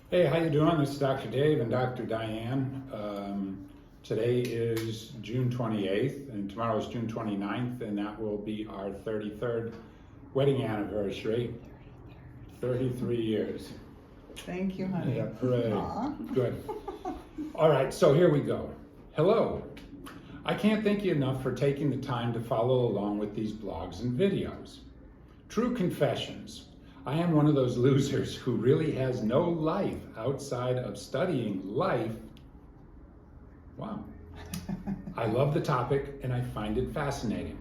Hey, how you doing? This is Dr. Dave and Dr. Diane. Today is June 28th and tomorrow is June 29th, and that will be our 33rd wedding anniversary. 33 years. Thank you, honey. Yeah, hooray. Aw. Good. All right, so here we go. Hello. I can't thank you enough for taking the time to follow along with these blogs and videos. True confessions. I am one of those losers who really has no life outside of studying life. Wow. I love the topic and I find it fascinating.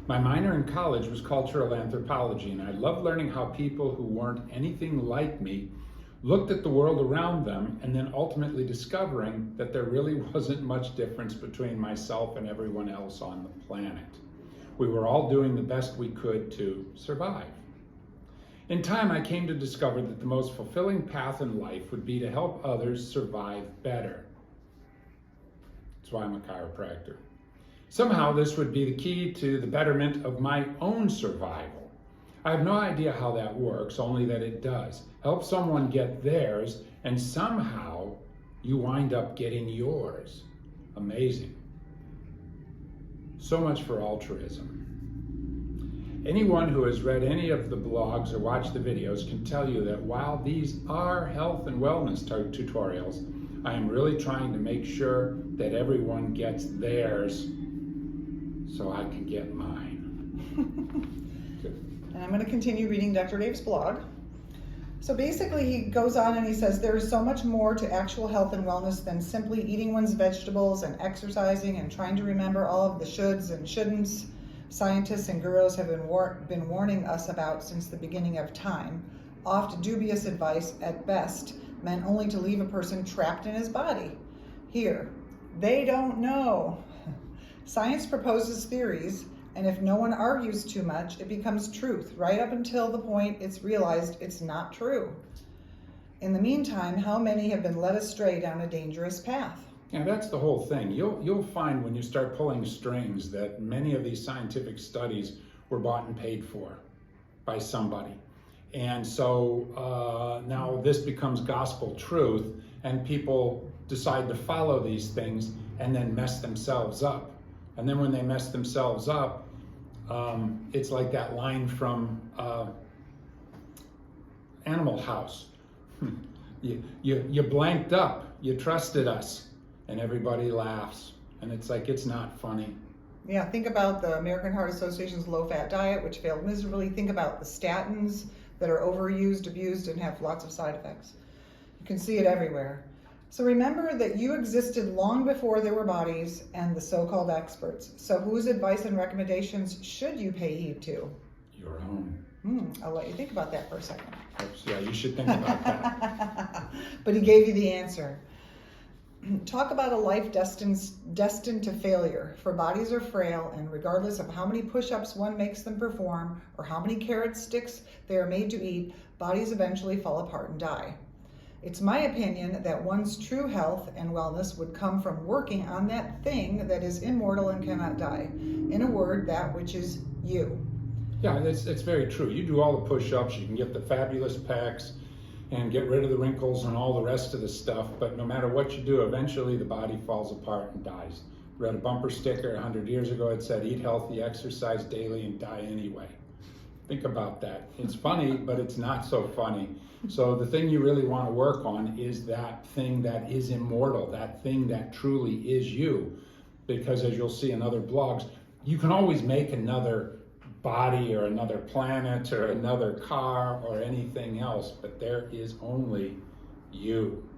My minor in college was cultural anthropology, and I loved learning how people who weren't anything like me looked at the world around them, and then ultimately discovering that there really wasn't much difference between myself and everyone else on the planet. We were all doing the best we could to survive. In time, I came to discover that the most fulfilling path in life would be to help others survive better. That's why I'm a chiropractor. Somehow, this would be the key to the betterment of my own survival. I have no idea how that works, only that it does. Help someone get theirs, and somehow you wind up getting yours. Amazing. So much for altruism. Anyone who has read any of the blogs or watched the videos can tell you that while these are health and wellness tutorials, I am really trying to make sure that everyone gets theirs so I can get mine. Good. And I'm going to continue reading Dr. Dave's blog. So basically he goes on and he says there is so much more to actual health and wellness than simply eating one's vegetables and exercising and trying to remember all of the shoulds and shouldn'ts scientists and gurus have been warning us about since the beginning of time. Oft dubious advice at best, meant only to leave a person trapped in his body. Here, they don't know. Science proposes theories, and if no one argues too much, it becomes truth, right up until the point it's realized it's not true. In the meantime, how many have been led astray down a dangerous path? Yeah, that's the whole thing. You'll find when you start pulling strings that many of these scientific studies were bought and paid for by somebody. And so now this becomes gospel truth, and people decide to follow these things and then mess themselves up. And then when they mess themselves up, it's like that line from Animal House. You blanked up, you trusted us. And everybody laughs, and it's like, it's not funny. Yeah, think about the American Heart Association's low-fat diet, which failed miserably. Think about the statins that are overused, abused, and have lots of side effects. You can see it everywhere. So remember that you existed long before there were bodies and the so-called experts. So whose advice and recommendations should you pay heed to? Your own. I'll let you think about that for a second. Yeah, you should think about that. But he gave you the answer. Talk about a life destined to failure, for bodies are frail, and regardless of how many push-ups one makes them perform or how many carrot sticks they are made to eat, bodies eventually fall apart and die. It's my opinion that one's true health and wellness would come from working on that thing that is immortal and cannot die. In a word, that which is you. Yeah, it's very true. You do all the push-ups, you can get the fabulous pecs, and get rid of the wrinkles and all the rest of the stuff, but no matter what you do, eventually the body falls apart and dies. Read a bumper sticker 100 years ago, it said, eat healthy, exercise daily, and die anyway. Think about that. It's funny, but it's not so funny. So the thing you really want to work on is that thing that is immortal, that thing that truly is you. Because as you'll see in other blogs, you can always make another body or another planet or another car or anything else, but there is only you.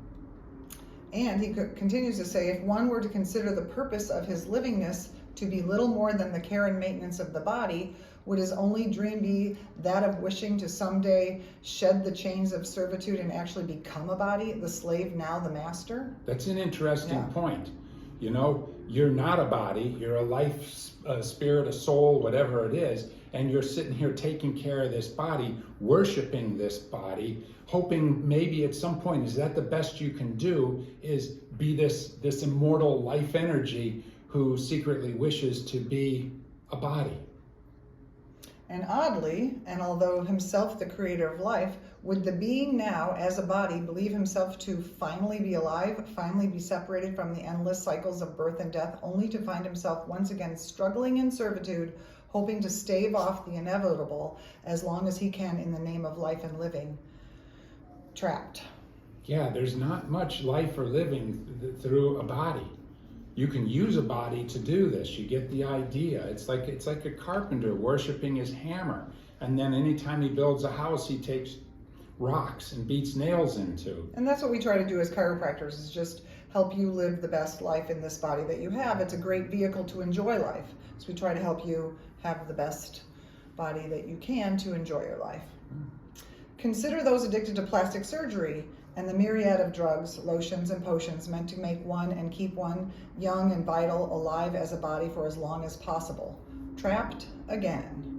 And he continues to say, if one were to consider the purpose of his livingness to be little more than the care and maintenance of the body, would his only dream be that of wishing to someday shed the chains of servitude and actually become a body, the slave now the master? That's an interesting point. You know, you're not a body, you're a life, a spirit, a soul, whatever it is, and you're sitting here taking care of this body, worshiping this body, hoping maybe at some point, is that the best you can do, is be this immortal life energy who secretly wishes to be a body. And oddly, and although himself the creator of life, would the being now as a body believe himself to finally be alive, finally be separated from the endless cycles of birth and death, only to find himself once again struggling in servitude, hoping to stave off the inevitable as long as he can in the name of life and living? Trapped. Yeah, there's not much life or living through a body. You can use a body to do this. You get the idea. It's like a carpenter worshiping his hammer. And then anytime he builds a house, he takes rocks and beats nails into. And that's what we try to do as chiropractors, is just help you live the best life in this body that you have. It's a great vehicle to enjoy life. So we try to help you have the best body that you can to enjoy your life. Consider those addicted to plastic surgery and the myriad of drugs, lotions, and potions meant to make one and keep one young and vital, alive as a body for as long as possible. Trapped again.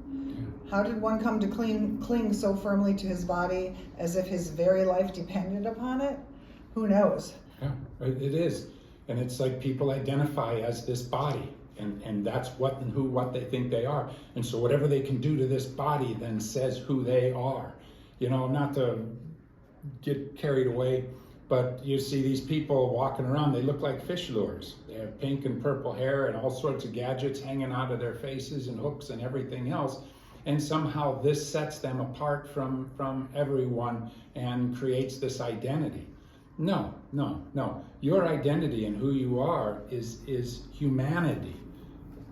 How did one come to cling so firmly to his body as if his very life depended upon it? Who knows? Yeah, it is. And it's like people identify as this body, and that's what and what they think they are. And so whatever they can do to this body then says who they are. You know, not to get carried away, but you see these people walking around, they look like fish lures. They have pink and purple hair and all sorts of gadgets hanging out of their faces and hooks and everything else. And somehow this sets them apart from everyone and creates this identity. No. Your identity and who you are is humanity.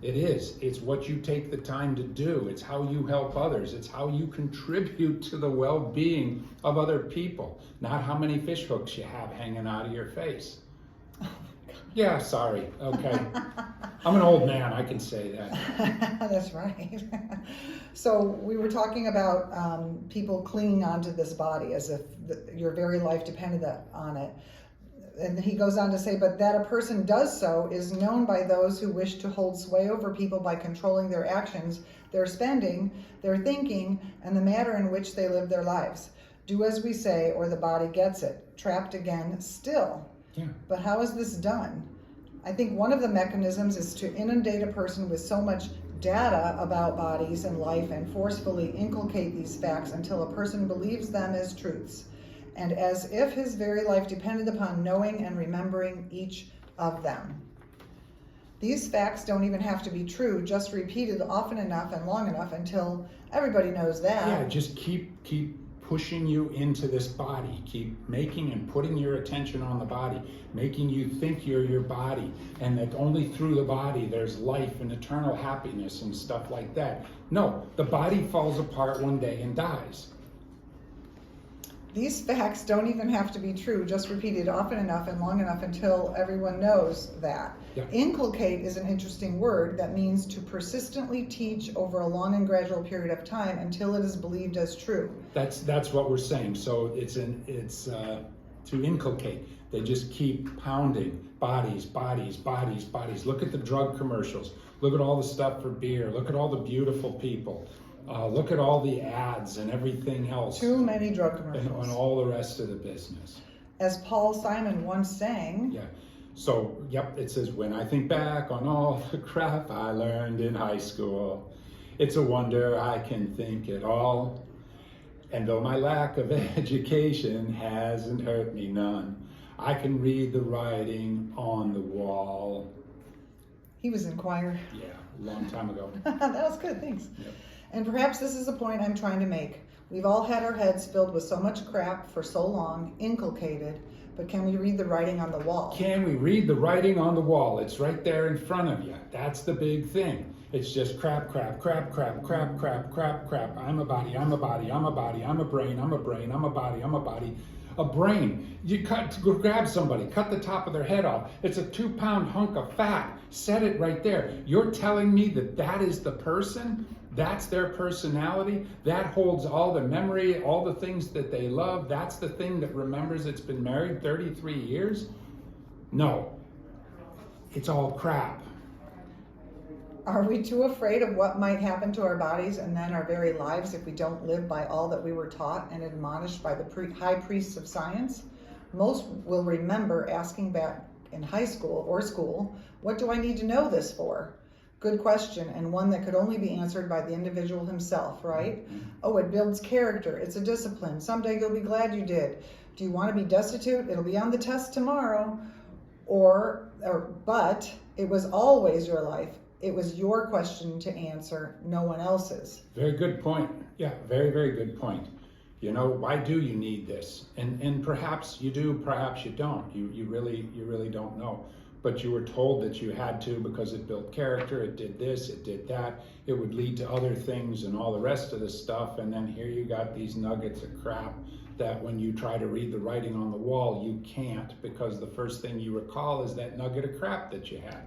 It is. It's what you take the time to do. It's how you help others. It's how you contribute to the well-being of other people, not how many fish hooks you have hanging out of your face. Yeah, sorry. Okay. I'm an old man. I can say that. That's right. So we were talking about people clinging onto this body as if your very life depended on it. And he goes on to say, but that a person does so is known by those who wish to hold sway over people by controlling their actions, their spending, their thinking, and the manner in which they live their lives. Do as we say, or the body gets it. Trapped again, still. Yeah. But how is this done? I think one of the mechanisms is to inundate a person with so much data about bodies and life and forcefully inculcate these facts until a person believes them as truths, and as if his very life depended upon knowing and remembering each of them. These facts don't even have to be true, just repeated often enough and long enough until everybody knows that. Yeah, just keep pushing you into this body, keep making and putting your attention on the body, making you think you're your body, and that only through the body there's life and eternal happiness and stuff like that. No, the body falls apart one day and dies. These facts don't even have to be true, just repeated often enough and long enough until everyone knows that. Yeah. Inculcate is an interesting word that means to persistently teach over a long and gradual period of time until it is believed as true. That's what we're saying. So it's to inculcate. They just keep pounding bodies. Look at the drug commercials. Look at all the stuff for beer. Look at all the beautiful people. Look at all the ads and everything else. Too many drug commercials. And all the rest of the business. As Paul Simon once sang. Yeah. So, yep, it says, when I think back on all the crap I learned in high school, it's a wonder I can think it all. And though my lack of education hasn't hurt me none, I can read the writing on the wall. He was in choir. Yeah, a long time ago. That was good, thanks. Yep. And perhaps this is the point I'm trying to make. We've all had our heads filled with so much crap for so long, inculcated, but can we read the writing on the wall? Can we read the writing on the wall? It's right there in front of you. That's the big thing. It's just crap. I'm a body, I'm a body, I'm a body, I'm a brain, I'm a brain, I'm a body, I'm a body. A brain. You grab somebody, cut the top of their head off. It's a 2-pound hunk of fat. Set it right there. You're telling me that is the person? That's their personality? That holds all the memory, all the things that they love? That's the thing that remembers it's been married 33 years? No. It's all crap. Are we too afraid of what might happen to our bodies and then our very lives if we don't live by all that we were taught and admonished by the high priests of science? Most will remember asking back in high school or school, what do I need to know this for? Good question, and one that could only be answered by the individual himself, right? Oh, it builds character. It's a discipline. Someday you'll be glad you did. Do you want to be destitute? It'll be on the test tomorrow. But it was always your life. It was your question to answer, no one else's. Very good point. Yeah, very, very good point. You know, why do you need this? And perhaps you do, perhaps you don't. You really don't know. But you were told that you had to because it built character, it did this, it did that, it would lead to other things and all the rest of the stuff, and then here you got these nuggets of crap that when you try to read the writing on the wall, you can't, because the first thing you recall is that nugget of crap that you had,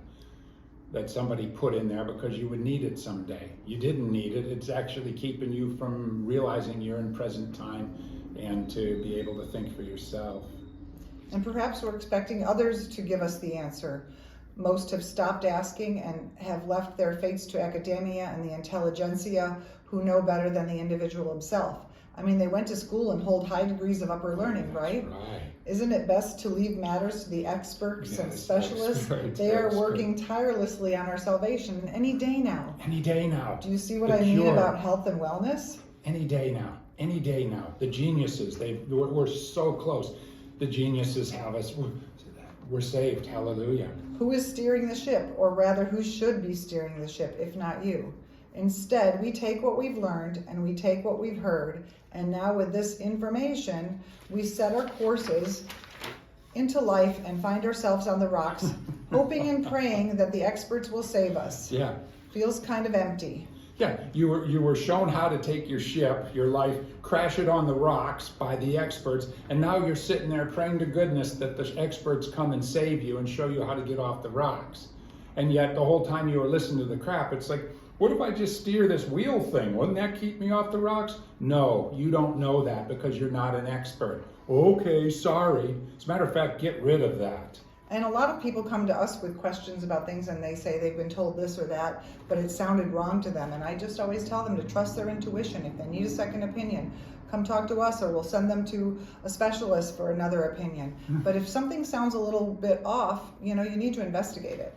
that somebody put in there because you would need it someday. You didn't need it. It's actually keeping you from realizing you're in present time and to be able to think for yourself. And perhaps we're expecting others to give us the answer. Most have stopped asking and have left their fates to academia and the intelligentsia who know better than the individual himself. I mean, they went to school and hold high degrees of upper learning, right? Right. Isn't it best to leave matters to the experts and specialists? Experts, they are working tirelessly on our salvation any day now. Any day now. Do you see what I mean about health and wellness? Any day now. Any day now. The geniuses, we're so close. The geniuses have us. We're saved. Hallelujah. Who is steering the ship, or rather, who should be steering the ship, if not you? Instead, we take what we've learned and we take what we've heard, and now with this information, we set our courses into life and find ourselves on the rocks, hoping and praying that the experts will save us. Yeah. Feels kind of empty. Yeah, you were shown how to take your ship, your life, crash it on the rocks by the experts, and now you're sitting there praying to goodness that the experts come and save you and show you how to get off the rocks. And yet the whole time you were listening to the crap, it's like, what if I just steer this wheel thing? Wouldn't that keep me off the rocks? No, you don't know that because you're not an expert. Okay, sorry. As a matter of fact, get rid of that. And a lot of people come to us with questions about things and they say they've been told this or that, but it sounded wrong to them. And I just always tell them to trust their intuition. If they need a second opinion, come talk to us, or we'll send them to a specialist for another opinion. But if something sounds a little bit off, you need to investigate it.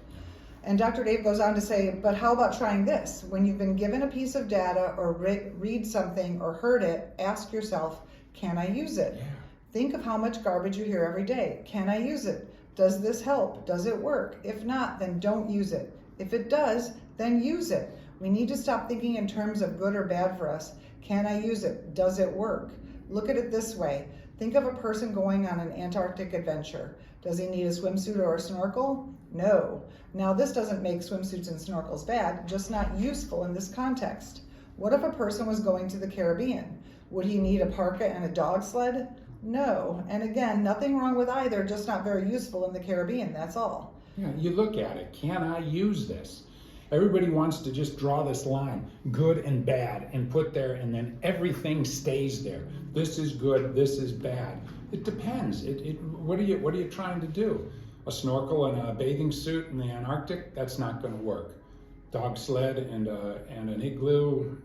And Dr. Dave goes on to say, but how about trying this? When you've been given a piece of data or read something or heard it, ask yourself, can I use it? Yeah. Think of how much garbage you hear every day. Can I use it? Does this help? Does it work? If not, then don't use it. If it does, then use it. We need to stop thinking in terms of good or bad for us. Can I use it? Does it work? Look at it this way. Think of a person going on an Antarctic adventure. Does he need a swimsuit or a snorkel? No. Now, this doesn't make swimsuits and snorkels bad, just not useful in this context. What if a person was going to the Caribbean? Would he need a parka and a dog sled? No. And again, nothing wrong with either, just not very useful in the Caribbean, that's all. Yeah, you look at it. Can I use this? Everybody wants to just draw this line, good and bad, and put there, and then everything stays there. This is good, this is bad. It depends. What are you trying to do? A snorkel and a bathing suit in the Antarctic? That's not going to work. Dog sled and an igloo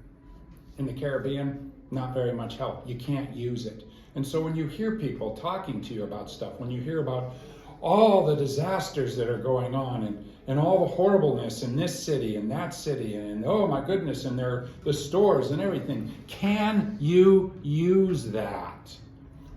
in the Caribbean? Not very much help. You can't use it. And so when you hear people talking to you about stuff, when you hear about all the disasters that are going on and all the horribleness in this city and that city and oh my goodness, and the stores and everything, can you use that?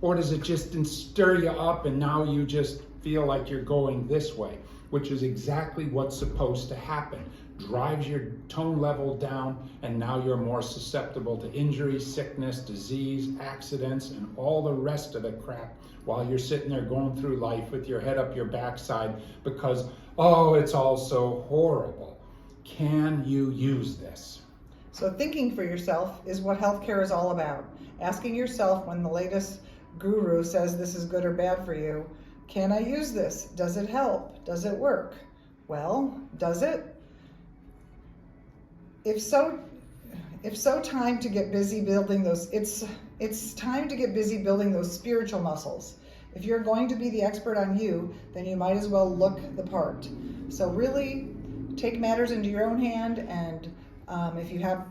Or does it just stir you up and now you just feel like you're going this way, which is exactly what's supposed to happen. Drives your tone level down, and now you're more susceptible to injury, sickness, disease, accidents, and all the rest of the crap while you're sitting there going through life with your head up your backside because, oh, it's all so horrible. Can you use this? So thinking for yourself is what healthcare is all about. Asking yourself when the latest guru says this is good or bad for you, can I use this? Does it help? Does it work? Well, does it? If so, time to get busy building those, it's time to get busy building those spiritual muscles. If you're going to be the expert on you, then you might as well look the part. So really take matters into your own hand, and if you have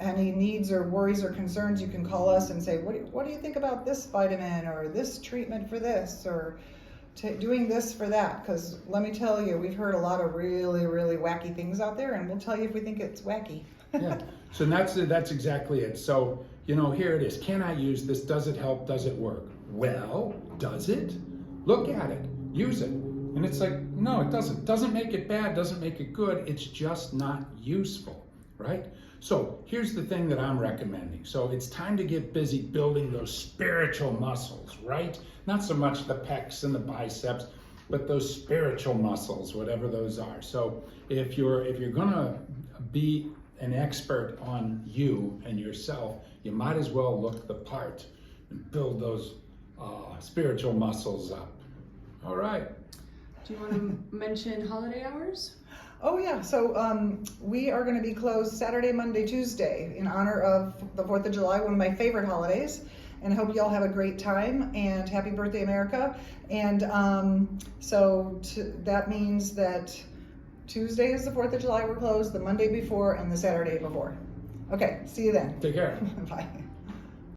any needs or worries or concerns, you can call us and say, what do you think about this vitamin or this treatment for this, or doing this for that, because let me tell you, we've heard a lot of really, really wacky things out there, and we'll tell you if we think it's wacky. Yeah, so that's exactly it. So, you know, here it is. Can I use this? Does it help? Does it work? Well, does it? Look at it, use it. And it's like, no, it doesn't. Doesn't make it bad, doesn't make it good. It's just not useful, right? So here's the thing that I'm recommending. So it's time to get busy building those spiritual muscles, right? Not so much the pecs and the biceps, but those spiritual muscles, whatever those are. So if you're gonna be an expert on you and yourself, you might as well look the part and build those spiritual muscles up. All right. Do you want to mention holiday hours? Oh yeah, so we are going to be closed Saturday, Monday, Tuesday in honor of the 4th of July, one of my favorite holidays. And I hope you all have a great time, and happy birthday, America. And that means that Tuesday is the 4th of July, we're closed, the Monday before and the Saturday before. Okay, see you then. Take care. Bye.